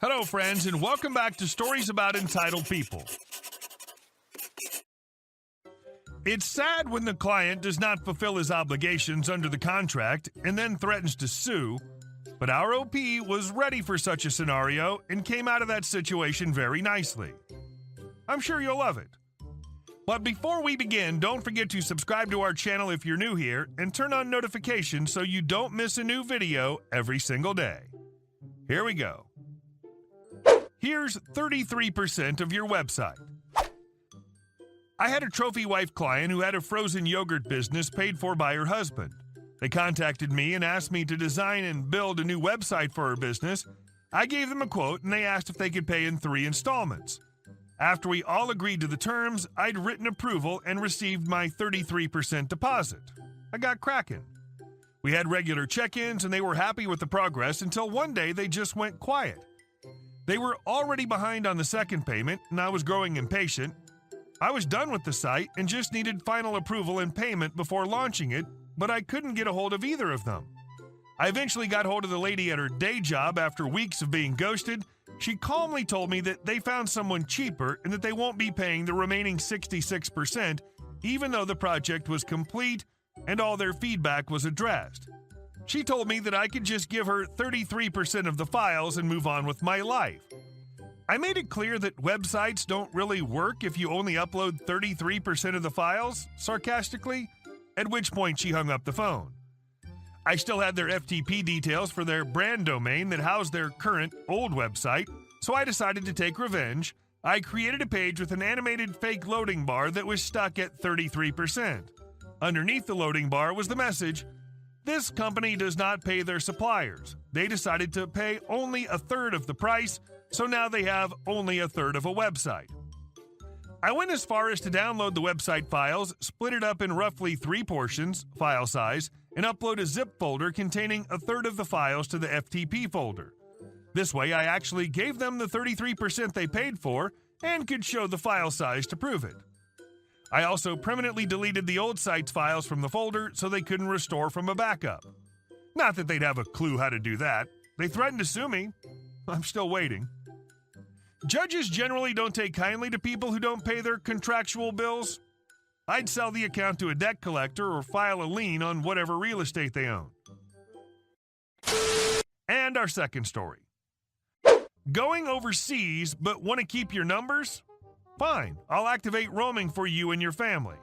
Hello, friends, and welcome back to Stories About Entitled People. It's sad when the client does not fulfill his obligations under the contract and then threatens to sue, but our OP was ready for such a scenario and came out of that situation very nicely. I'm sure you'll love it. But before we begin, don't forget to subscribe to our channel if you're new here and turn on notifications so you don't miss a new video every single day. Here we go. Here's 33% of your website. I had a trophy wife client who had a frozen yogurt business paid for by her husband. They contacted me and asked me to design and build a new website for her business. I gave them a quote and they asked if they could pay in 3 installments. After we all agreed to the terms, I'd written approval and received my 33% deposit. I got cracking. We had regular check-ins and they were happy with the progress until one day they just went quiet. They were already behind on the second payment, and I was growing impatient. I was done with the site and just needed final approval and payment before launching it, but I couldn't get a hold of either of them. I eventually got hold of the lady at her day job after weeks of being ghosted. She calmly told me that they found someone cheaper and that they won't be paying the remaining 66%, even though the project was complete and all their feedback was addressed. She told me that I could just give her 33% of the files and move on with my life. I made it clear that websites don't really work if you only upload 33% of the files, sarcastically, at which point she hung up the phone. I still had their FTP details for their brand domain that housed their current, old website, so I decided to take revenge. I created a page with an animated fake loading bar that was stuck at 33%. Underneath the loading bar was the message, "This company does not pay their suppliers. They decided to pay only a third of the price, so now they have only a third of a website." I went as far as to download the website files, split it up in roughly 3 portions, file size, and upload a zip folder containing a third of the files to the FTP folder. This way, I actually gave them the 33% they paid for and could show the file size to prove it. I also permanently deleted the old site's files from the folder so they couldn't restore from a backup. Not that they'd have a clue how to do that. They threatened to sue me. I'm still waiting. Judges generally don't take kindly to people who don't pay their contractual bills. I'd sell the account to a debt collector or file a lien on whatever real estate they own. And our second story. Going overseas but want to keep your numbers? Fine, I'll activate roaming for you and your family.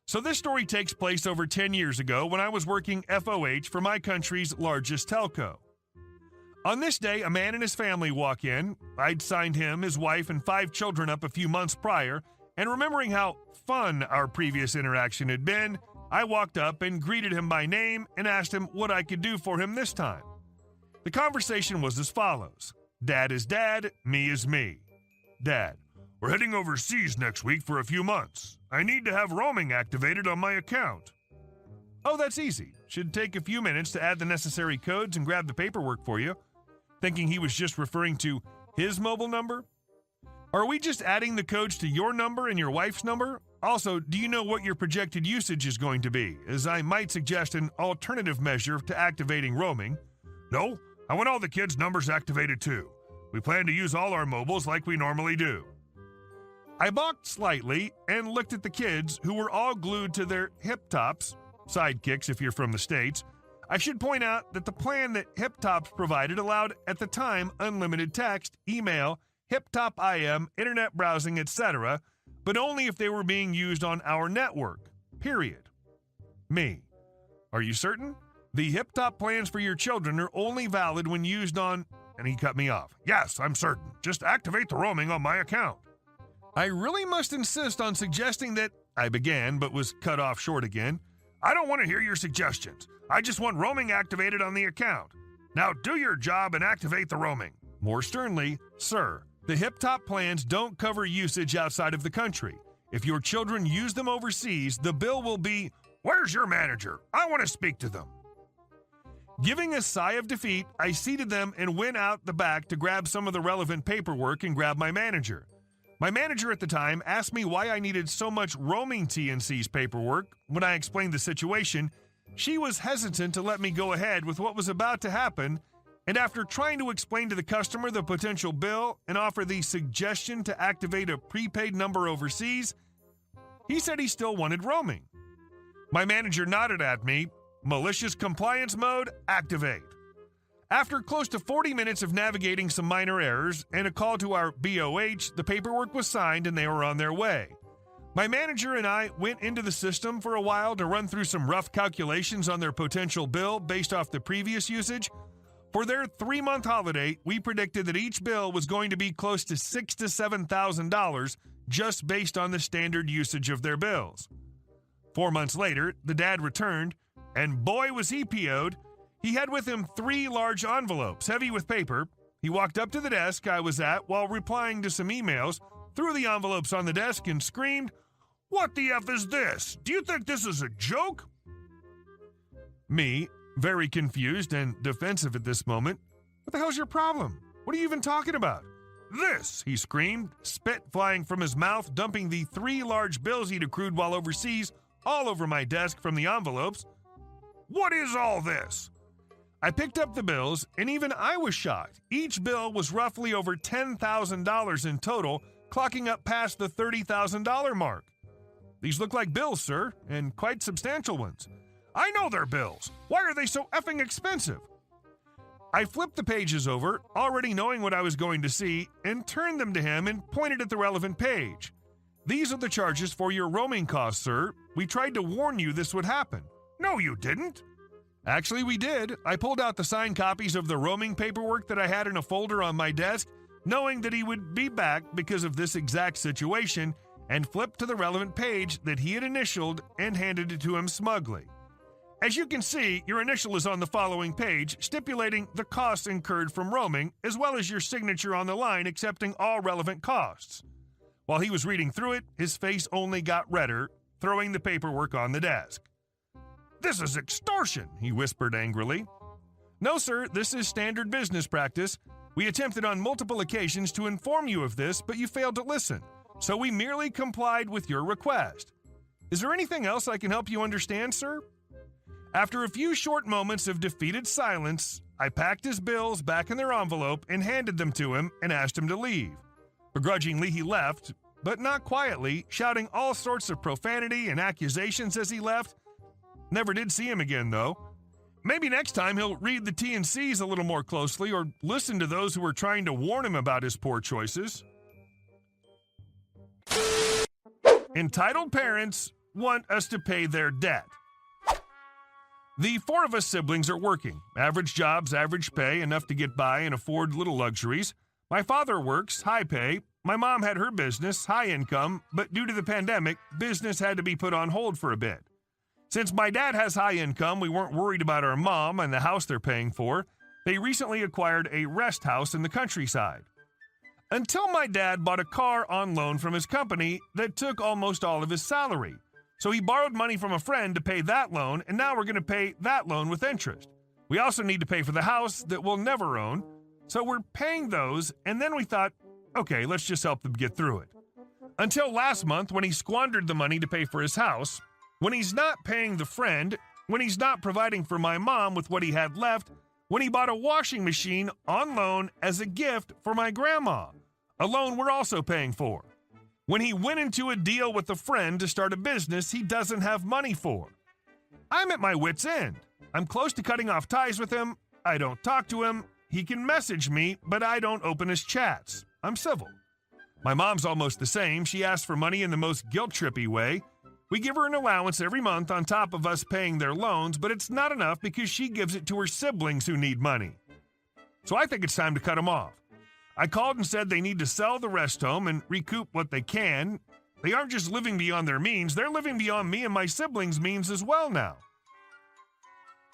So this story takes place over 10 years ago when I was working FOH for my country's largest telco. On this day, a man and his family walk in. I'd signed him, his wife, and 5 children up a few months prior, and remembering how fun our previous interaction had been, I walked up and greeted him by name and asked him what I could do for him this time. The conversation was as follows. Dad is dad, me is me. Dad: "We're heading overseas next week for a few months. I need to have roaming activated on my account." "Oh, that's easy. Should take a few minutes to add the necessary codes and grab the paperwork for you." Thinking he was just referring to his mobile number. "Are we just adding the codes to your number and your wife's number? Also, do you know what your projected usage is going to be, as I might suggest an alternative measure to activating roaming?" "No, I want all the kids' numbers activated too. We plan to use all our mobiles like we normally do." I balked slightly and looked at the kids, who were all glued to their hip tops, sidekicks if you're from the States. I should point out that the plan that Hip Tops provided allowed, at the time, unlimited text, email, Hip Top IM, internet browsing, etc., but only if they were being used on our network, period. Me: "Are you certain? The Hip Top plans for your children are only valid when used on..." And he cut me off. "Yes, I'm certain. Just activate the roaming on my account." I really must insist on suggesting that I began, but was cut off short again. "I don't want to hear your suggestions. I just want roaming activated on the account. Now do your job and activate the roaming." More sternly, "Sir, the Hip Top plans don't cover usage outside of the country. If your children use them overseas, the bill will be..." "Where's your manager? I want to speak to them." Giving a sigh of defeat, I seated them and went out the back to grab some of the relevant paperwork and grab my manager. My manager at the time asked me why I needed so much roaming TNC's paperwork. When I explained the situation, she was hesitant to let me go ahead with what was about to happen And after trying to explain to the customer the potential bill and offer the suggestion to activate a prepaid number overseas, he said he still wanted roaming. My manager nodded at me. Malicious compliance mode, activate. After close to 40 minutes of navigating some minor errors and a call to our BOH, the paperwork was signed and they were on their way. My manager and I went into the system for a while to run through some rough calculations on their potential bill based off the previous usage. For their 3-month holiday, we predicted that each bill was going to be close to $6,000 to $7,000 just based on the standard usage of their bills. 4 months later, the dad returned, and boy was he PO'd. He had with him 3 large envelopes, heavy with paper. He walked up to the desk I was at while replying to some emails, threw the envelopes on the desk and screamed, "What the F is this? Do you think this is a joke?" Me, very confused and defensive at this moment. "What the hell's your problem? What are you even talking about?" "This," he screamed, spit flying from his mouth, dumping the 3 large bills he'd accrued while overseas all over my desk from the envelopes. "What is all this?" I picked up the bills, and even I was shocked. Each bill was roughly over $10,000 in total, clocking up past the $30,000 mark. "These look like bills, sir, and quite substantial ones." "I know they're bills. Why are they so effing expensive?" I flipped the pages over, already knowing what I was going to see, and turned them to him and pointed at the relevant page. "These are the charges for your roaming costs, sir. We tried to warn you this would happen." "No, you didn't." "Actually, we did. I pulled out the signed copies of the roaming paperwork that I had in a folder on my desk, knowing that he would be back because of this exact situation, and flipped to the relevant page that he had initialed and handed it to him smugly. As you can see, your initial is on the following page, stipulating the costs incurred from roaming, as well as your signature on the line accepting all relevant costs." While he was reading through it, his face only got redder, throwing the paperwork on the desk. "This is extortion," he whispered angrily. "No, sir, this is standard business practice. We attempted on multiple occasions to inform you of this, but you failed to listen, so we merely complied with your request. Is there anything else I can help you understand, sir?" After a few short moments of defeated silence, I packed his bills back in their envelope and handed them to him and asked him to leave. Begrudgingly, he left, but not quietly, shouting all sorts of profanity and accusations as he left. Never did see him again, though. Maybe next time he'll read the T&Cs a little more closely or listen to those who were trying to warn him about his poor choices. Entitled parents want us to pay their debt. The 4 of us siblings are working. Average jobs, average pay, enough to get by and afford little luxuries. My father works, high pay. My mom had her business, high income, but due to the pandemic, business had to be put on hold for a bit. Since my dad has high income, we weren't worried about our mom and the house they're paying for. They recently acquired a rest house in the countryside. Until my dad bought a car on loan from his company that took almost all of his salary. So he borrowed money from a friend to pay that loan, and now we're going to pay that loan with interest. We also need to pay for the house that we'll never own, so we're paying those, and then we thought, okay, let's just help them get through it. Until last month when he squandered the money to pay for his house, when he's not paying the friend, when he's not providing for my mom with what he had left, when he bought a washing machine on loan as a gift for my grandma, a loan we're also paying for. When he went into a deal with a friend to start a business he doesn't have money for. I'm at my wit's end. I'm close to cutting off ties with him. I don't talk to him. He can message me, but I don't open his chats. I'm civil. My mom's almost the same. She asks for money in the most guilt-trippy way. We give her an allowance every month on top of us paying their loans, but it's not enough because she gives it to her siblings who need money. So I think it's time to cut them off. I called and said they need to sell the rest home and recoup what they can. They aren't just living beyond their means, they're living beyond me and my siblings' means as well now.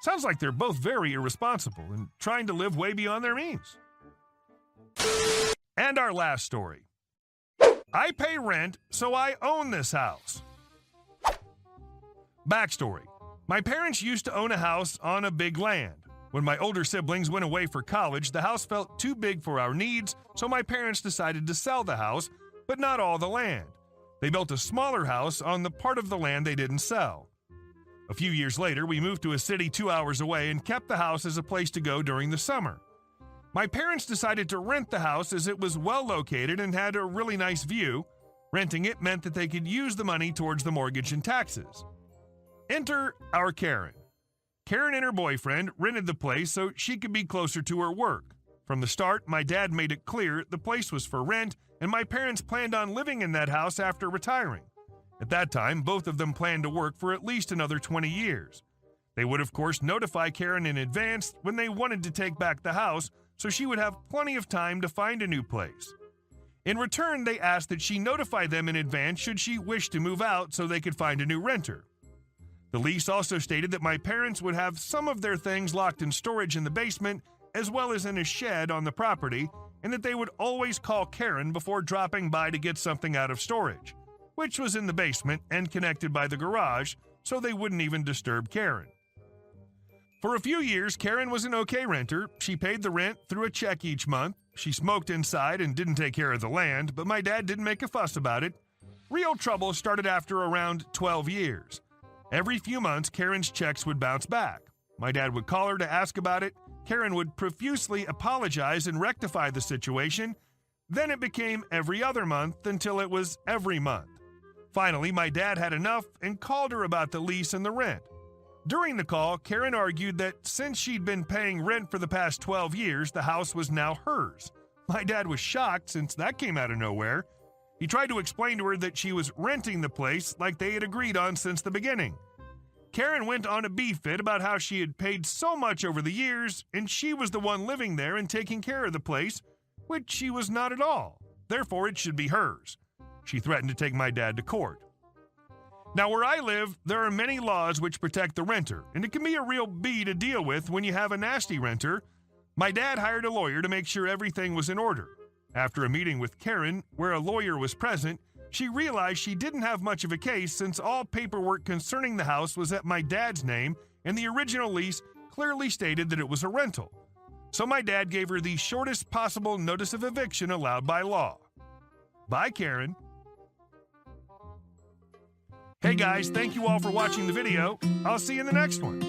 Sounds like they're both very irresponsible and trying to live way beyond their means. And our last story. I pay rent, so I own this house. Backstory. My parents used to own a house on a big land. When my older siblings went away for college, the house felt too big for our needs, so my parents decided to sell the house, but not all the land. They built a smaller house on the part of the land they didn't sell. A few years later, we moved to a city 2 hours away and kept the house as a place to go during the summer. My parents decided to rent the house as it was well located and had a really nice view. Renting it meant that they could use the money towards the mortgage and taxes. Enter our Karen. Karen and her boyfriend rented the place so she could be closer to her work. From the start, my dad made it clear the place was for rent, and my parents planned on living in that house after retiring. At that time, both of them planned to work for at least another 20 years. They would, of course, notify Karen in advance when they wanted to take back the house, so she would have plenty of time to find a new place. In return, they asked that she notify them in advance should she wish to move out so they could find a new renter. The lease also stated that my parents would have some of their things locked in storage in the basement as well as in a shed on the property, and that they would always call Karen before dropping by to get something out of storage, which was in the basement and connected by the garage, so they wouldn't even disturb Karen. For a few years, Karen was an okay renter. She paid the rent through a check each month. She smoked inside and didn't take care of the land, but my dad didn't make a fuss about it. Real trouble started after around 12 years. Every few months, Karen's checks would bounce back. My dad would call her to ask about it. Karen would profusely apologize and rectify the situation. Then it became every other month until it was every month. Finally, my dad had enough and called her about the lease and the rent. During the call, Karen argued that since she'd been paying rent for the past 12 years, the house was now hers. My dad was shocked since that came out of nowhere. He tried to explain to her that she was renting the place like they had agreed on since the beginning. Karen went on a beef fit about how she had paid so much over the years, and she was the one living there and taking care of the place, which she was not at all. Therefore, it should be hers. She threatened to take my dad to court. Now, where I live, there are many laws which protect the renter, and it can be a real bee to deal with when you have a nasty renter. My dad hired a lawyer to make sure everything was in order. After a meeting with Karen, where a lawyer was present, she realized she didn't have much of a case since all paperwork concerning the house was at my dad's name, and the original lease clearly stated that it was a rental. So my dad gave her the shortest possible notice of eviction allowed by law. Bye, Karen. Hey guys, thank you all for watching the video. I'll see you in the next one.